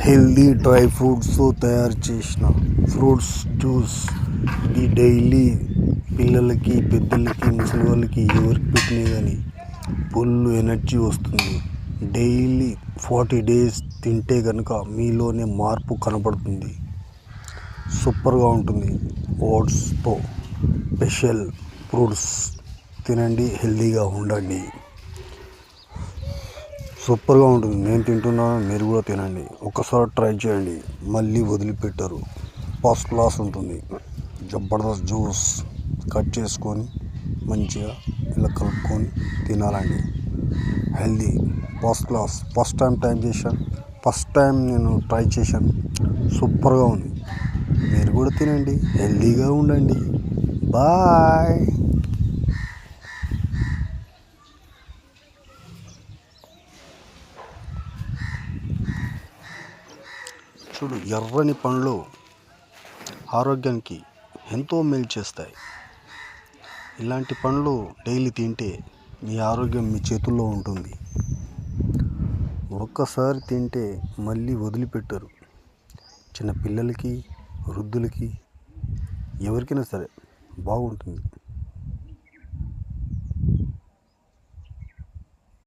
Healthy dry ఫ్రూట్స్తో తయారు చేసిన fruits juice. ఇది డైలీ పిల్లలకి, పెద్దలకి, ముసలి వాళ్ళకి ఎవరికి పెట్టినా కానీ ఫుల్ ఎనర్జీ వస్తుంది. డైలీ 40 days తింటే కనుక మీలోనే మార్పు కనపడుతుంది. సూపర్గా ఉంటుంది. ఓట్స్తో స్పెషల్ ఫ్రూట్స్ తినండి, హెల్దీగా ఉండండి. సూపర్గా ఉంటుంది. నేను తింటున్నాను, మీరు కూడా తినండి. ఒకసారి ట్రై చేయండి, మళ్ళీ వదిలిపెట్టరు. ఫస్ట్ క్లాస్ ఉంటుంది. జబర్దస్త్ జ్యూస్ కట్ చేసుకొని మంచిగా ఇలా కలుపుకొని తినాలండి. Healthy first class. First time నేను ట్రై చేశాను. సూపర్గా ఉంది. మీరు కూడా తినండి, హెల్దీగా ఉండండి. బాయ్. చూడు, ఎర్రని పండ్లు ఆరోగ్యానికి ఎంతో మేలు చేస్తాయి. ఇలాంటి పండ్లు డైలీ తింటే మీ ఆరోగ్యం మీ చేతుల్లో ఉంటుంది. ఒక్కసారి తింటే మళ్ళీ వదిలిపెట్టరు. చిన్న పిల్లలకి, వృద్ధులకి, ఎవరికైనా సరే బాగుంటుంది.